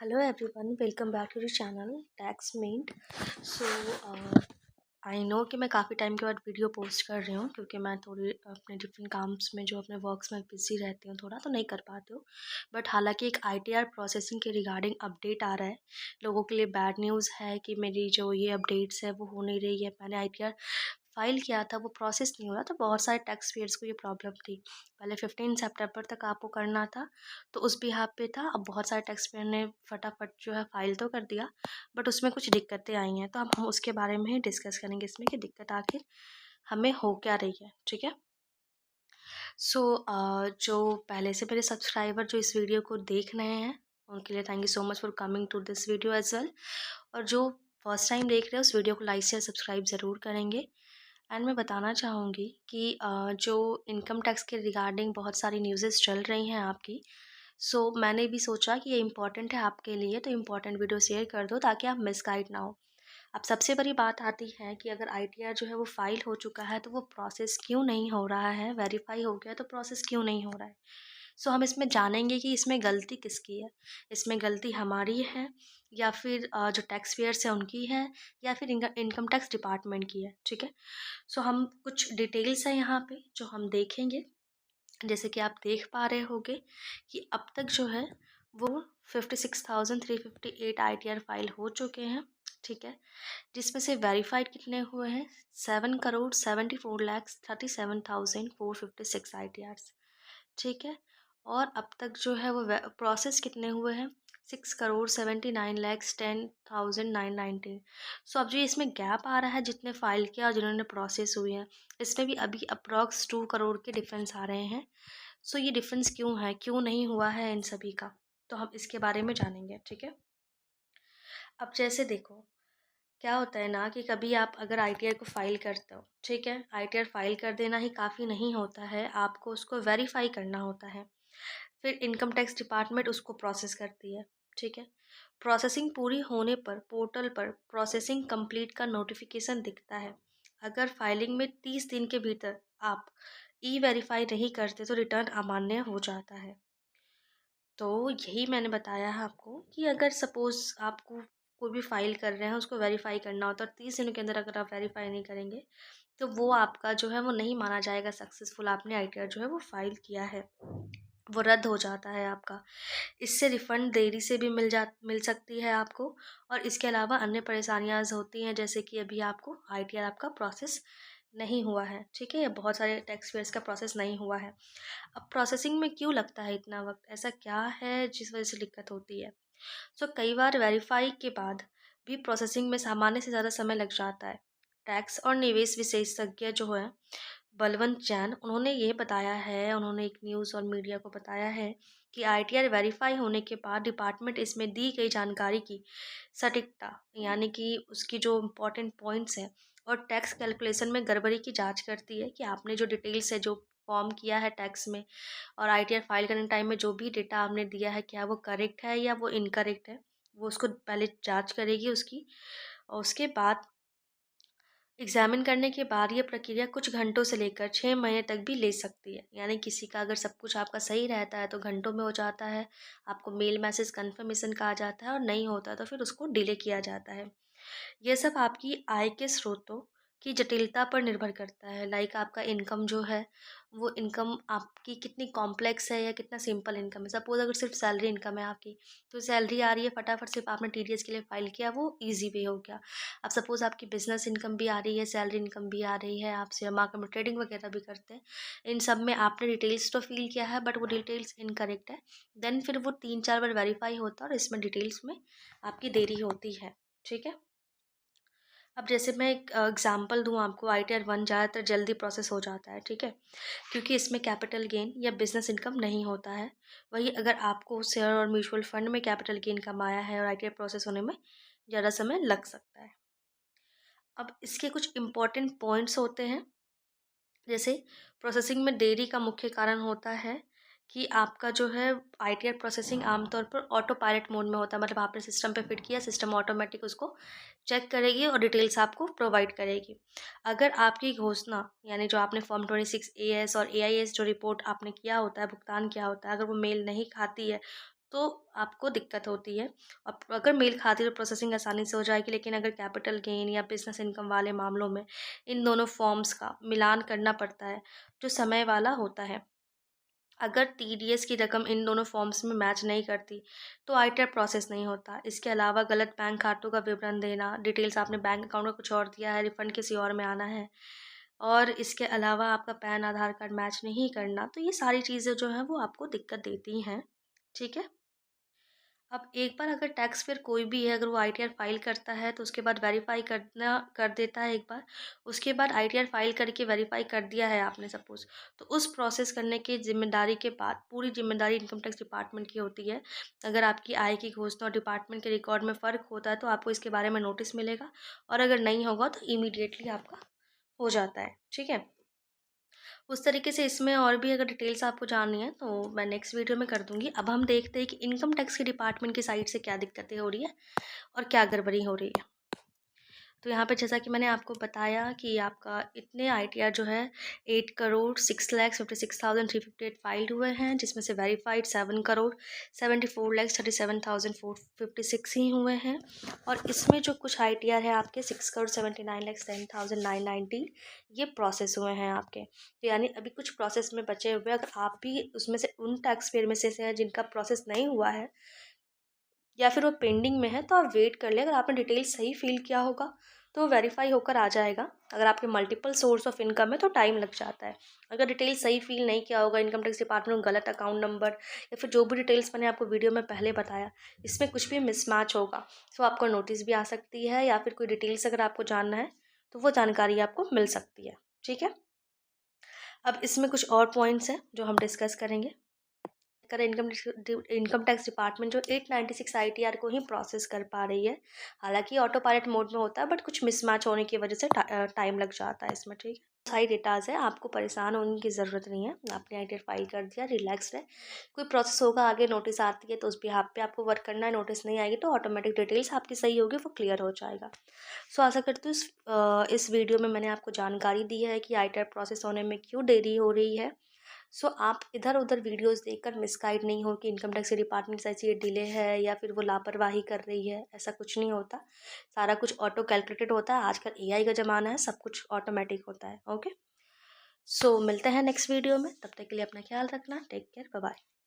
Hello everyone, welcome back to the channel Tax Mint. So I know कि मैं काफ़ी time के बाद वीडियो पोस्ट कर रही हूँ क्योंकि मैं थोड़ी अपने डिफरेंट काम्स में जो अपने वर्क्स में बिजी रहती हूँ थोड़ा तो नहीं कर पाती हूँ। बट हालांकि एक आईटीआर प्रोसेसिंग के रिगार्डिंग अपडेट आ रहा है। लोगों के लिए बैड न्यूज़ है कि मेरी जो ये अपडेट्स है वो हो नहीं रही है। मैंने आईटीआर फाइल किया था, वो प्रोसेस नहीं हो रहा था। बहुत सारे टैक्स पेयर्स को ये प्रॉब्लम थी। पहले 15 सितंबर तक आपको करना था, तो उस बिहाफ पे था। अब बहुत सारे टैक्स पेयर ने फटाफट जो है फाइल तो कर दिया, बट उसमें कुछ दिक्कतें आई हैं। तो अब हम उसके बारे में ही डिस्कस करेंगे इसमें कि दिक्कत आखिर हमें हो क्या रही है। ठीक है। सो जो पहले से मेरे सब्सक्राइबर जो इस वीडियो को देख रहे हैं, उनके लिए thank you so much for coming to this video as well. और जो फर्स्ट टाइम देख रहे हैं उस वीडियो को लाइक शेयर सब्सक्राइब ज़रूर करेंगे। एंड मैं बताना चाहूँगी कि जो इनकम टैक्स के रिगार्डिंग बहुत सारी न्यूज़ेस चल रही हैं आपकी। सो मैंने भी सोचा कि ये इम्पॉर्टेंट है आपके लिए, तो इम्पॉर्टेंट वीडियो शेयर कर दो ताकि आप मिसगाइड ना हो। अब सबसे बड़ी बात आती है कि अगर आईटीआर जो है वो फाइल हो चुका है तो वो प्रोसेस क्यों नहीं हो रहा है, वेरीफाई हो गया तो प्रोसेस क्यों नहीं हो रहा है। सो हम इसमें जानेंगे कि इसमें गलती किसकी है। इसमें गलती हमारी है या फिर जो टैक्स पेयर्स है उनकी है, या फिर इनकम टैक्स डिपार्टमेंट की है। ठीक है। सो हम कुछ डिटेल्स हैं यहाँ पे जो हम देखेंगे। जैसे कि आप देख पा रहे होगे कि अब तक जो है वो 56,358 आईटीआर फाइल हो चुके हैं। ठीक है। जिसमें से वेरीफाइड कितने हुए हैं, 7,74,37,456 आईटीआर्स। ठीक है। और अब तक जो है वो प्रोसेस कितने हुए हैं, 6,79,10,919। सो अब जो इसमें गैप आ रहा है जितने फाइल किया और जिन्होंने प्रोसेस हुए हैं, इसमें भी अभी अप्रॉक्स 2 करोड़ के डिफरेंस आ रहे हैं। सो ये डिफरेंस क्यों है, क्यों नहीं हुआ है इन सभी का, तो हम इसके बारे में जानेंगे। ठीक है। अब जैसे देखो, क्या होता है ना कि कभी आप अगर आईटीआर को फाइल करते हो, ठीक है, आईटीआर फाइल कर देना ही काफ़ी नहीं होता है, आपको उसको वेरीफाई करना होता है। फिर इनकम टैक्स डिपार्टमेंट उसको प्रोसेस करती है। ठीक है। प्रोसेसिंग पूरी होने पर पोर्टल पर प्रोसेसिंग कंप्लीट का नोटिफिकेशन दिखता है। अगर फाइलिंग में 30 दिन के भीतर आप ई वेरीफाई नहीं करते तो रिटर्न अमान्य हो जाता है। तो यही मैंने बताया है आपको कि अगर सपोज़ आपको कोई भी फ़ाइल कर रहे हैं उसको वेरीफ़ाई करना होता है और 30 दिनों के अंदर अगर आप वेरीफ़ाई नहीं करेंगे तो वो आपका जो है वो नहीं माना जाएगा सक्सेसफुल, आपने आईटीआर जो है वो फ़ाइल किया है, वो रद्द हो जाता है आपका। इससे रिफ़ंड देरी से भी मिल सकती है आपको। और इसके अलावा अन्य परेशानियाँ होती हैं, जैसे कि अभी आपको आईटीआर आपका प्रोसेस नहीं हुआ है। ठीक है। या बहुत सारे टैक्स पेयर्स का प्रोसेस नहीं हुआ है। अब प्रोसेसिंग में क्यों लगता है इतना वक्त, ऐसा क्या है जिस वजह से दिक्कत होती है। सो कई बार वेरीफाई के बाद भी प्रोसेसिंग में सामान्य से ज़्यादा समय लग जाता है। टैक्स और निवेश विशेषज्ञ जो है बलवंत जैन, उन्होंने ये बताया है, उन्होंने एक न्यूज़ और मीडिया को बताया है कि आईटीआर वेरीफाई होने के बाद डिपार्टमेंट इसमें दी गई जानकारी की सटीकता, यानी कि उसकी जो इम्पोर्टेंट पॉइंट्स हैं और टैक्स कैलकुलेशन में गड़बड़ी की जांच करती है कि आपने जो डिटेल्स है, जो फॉर्म किया है टैक्स में और आईटीआर फाइल करने टाइम में जो भी डेटा आपने दिया है, क्या वो करेक्ट है या वो इनकरेक्ट है। वो उसको पहले जांच करेगी उसकी, और उसके बाद एग्जामिन करने के बाद ये प्रक्रिया कुछ घंटों से लेकर 6 महीने तक भी ले सकती है। यानी किसी का अगर सब कुछ आपका सही रहता है तो घंटों में हो जाता है, आपको मेल मैसेज कन्फर्मेशन का आ जाता है, और नहीं होता है तो फिर उसको डिले किया जाता है। ये सब आपकी आय के स्रोतों की जटिलता पर निर्भर करता है। लाइक आपका इनकम जो है वो इनकम आपकी कितनी कॉम्प्लेक्स है या कितना सिंपल इनकम है। सपोज अगर सिर्फ सैलरी इनकम है आपकी, तो सैलरी आ रही है फटाफट, सिर्फ आपने टीडीएस के लिए फाइल किया, वो इजी वे हो गया। अब सपोज आपकी बिजनेस इनकम भी आ रही है, सैलरी इनकम भी आ रही है, आप शेयर मार्केट में ट्रेडिंग वगैरह भी करते हैं, इन सब में आपने डिटेल्स तो फिल किया है बट वो डिटेल्स इनकरेक्ट है। देन फिर वो 3-4 बार वेरीफाई होता है और इसमें डिटेल्स में आपकी देरी होती है। ठीक है। अब जैसे मैं एक एग्जांपल दूँ आपको, आईटीआर 1 ज़्यादातर जल्दी प्रोसेस हो जाता है। ठीक है। क्योंकि इसमें कैपिटल गेन या बिजनेस इनकम नहीं होता है। वहीं अगर आपको शेयर और म्यूचुअल फंड में कैपिटल गेन कमाया है और आईटीआर प्रोसेस होने में ज़्यादा समय लग सकता है। अब इसके कुछ इम्पोर्टेंट पॉइंट्स होते हैं। जैसे प्रोसेसिंग में देरी का मुख्य कारण होता है कि आपका जो है आईटीआर प्रोसेसिंग आमतौर पर ऑटो पायलट मोड में होता है। मतलब आपने सिस्टम पे फिट किया, सिस्टम ऑटोमेटिक उसको चेक करेगी और डिटेल्स आपको प्रोवाइड करेगी। अगर आपकी घोषणा, यानी जो आपने फॉर्म 26 एएस और एआईएस जो रिपोर्ट आपने किया होता है, भुगतान किया होता है, अगर वो मेल नहीं खाती है तो आपको दिक्कत होती है। और अगर मेल खाती है तो प्रोसेसिंग आसानी से हो जाएगी, लेकिन अगर कैपिटल गेन या बिज़नेस इनकम वाले मामलों में इन दोनों फॉर्म्स का मिलान करना पड़ता है, जो समय वाला होता है। अगर टीडीएस की रकम इन दोनों फॉर्म्स में मैच नहीं करती, तो आईटीआर प्रोसेस नहीं होता। इसके अलावा गलत बैंक खातों का विवरण देना, डिटेल्स आपने बैंक अकाउंट में कुछ और दिया है, रिफंड किसी और में आना है, और इसके अलावा आपका पैन, आधार कार्ड मैच नहीं करना, तो ये सारी चीज़ें जो हैं वो आपको दिक्कत देती हैं। ठीक है? अब एक बार अगर टैक्स पेयर कोई भी है, अगर वो आईटीआर फाइल करता है तो उसके बाद वेरीफाई कर देता है एक बार। उसके बाद आईटीआर फाइल करके वेरीफाई कर दिया है आपने सपोज़, तो उस प्रोसेस करने की ज़िम्मेदारी के बाद पूरी ज़िम्मेदारी इनकम टैक्स डिपार्टमेंट की होती है। अगर आपकी आय की घोषणा और डिपार्टमेंट के रिकॉर्ड में फ़र्क होता है तो आपको इसके बारे में नोटिस मिलेगा, और अगर नहीं होगा तो इमीडिएटली आपका हो जाता है। ठीक है? उस तरीके से इसमें और भी अगर डिटेल्स आपको जाननी है तो मैं नेक्स्ट वीडियो में कर दूँगी। अब हम देखते हैं कि इनकम टैक्स के डिपार्टमेंट की साइड से क्या दिक्कतें हो रही है और क्या गड़बड़ी हो रही है। तो यहाँ पे जैसा कि मैंने आपको बताया कि आपका इतने आईटीआर जो है 8,06,56,358 फाइल्ड हुए हैं, जिसमें से वेरीफाइड 7,74,37,456 ही हुए हैं। और इसमें जो कुछ आईटीआर है आपके 6,79,10,990 ये प्रोसेस हुए हैं आपके। तो यानी अभी कुछ प्रोसेस में बचे हुए हैं। अगर आप भी उसमें से उन टैक्स पेयर में से हैं जिनका प्रोसेस नहीं हुआ है या फिर वो पेंडिंग में है, तो आप वेट कर लें। अगर आपने डिटेल सही फिल किया होगा तो वो वेरीफाई होकर आ जाएगा। अगर आपके मल्टीपल सोर्स ऑफ इनकम है तो टाइम लग जाता है। अगर डिटेल सही फिल नहीं किया होगा, इनकम टैक्स डिपार्टमेंट को गलत अकाउंट नंबर या फिर जो भी डिटेल्स मैंने आपको वीडियो में पहले बताया, इसमें कुछ भी मिसमैच होगा तो आपको नोटिस भी आ सकती है, या फिर कोई डिटेल्स अगर आपको जानना है तो वो जानकारी आपको मिल सकती है। ठीक है? अब इसमें कुछ और पॉइंट्स हैं जो हम डिस्कस करेंगे। कर इनकम टैक्स डिपार्टमेंट जो 896 आईटीआर को ही प्रोसेस कर पा रही है। हालांकि ऑटो पायलट मोड में होता है, बट कुछ मिसमैच होने की वजह से टाइम लग जाता है इसमें। ठीक है? सारी डेटाज है, आपको परेशान होने की ज़रूरत नहीं है। आपने आईटीआर फाइल कर दिया, रिलैक्स है। कोई प्रोसेस होगा, आगे नोटिस आती है तो उस बिहाफ पे आपको वर्क करना है। नोटिस नहीं आएगी तो ऑटोमेटिक डिटेल्स आपकी सही होगी, वो क्लियर हो जाएगा। सो आशा करती हूँ इस वीडियो में मैंने आपको जानकारी दी है कि आईटीआर प्रोसेस होने में क्यों देरी हो रही है। सो आप इधर उधर वीडियोस देखकर मिसगाइड नहीं हो कि इनकम टैक्स डिपार्टमेंट से ऐसी ये डिले है या फिर वो लापरवाही कर रही है। ऐसा कुछ नहीं होता। सारा कुछ ऑटो कैलकुलेटेड होता है। आजकल एआई का ज़माना है, सब कुछ ऑटोमेटिक होता है। ओके, सो मिलते हैं नेक्स्ट वीडियो में। तब तक के लिए अपना ख्याल रखना। Take care, bye bye.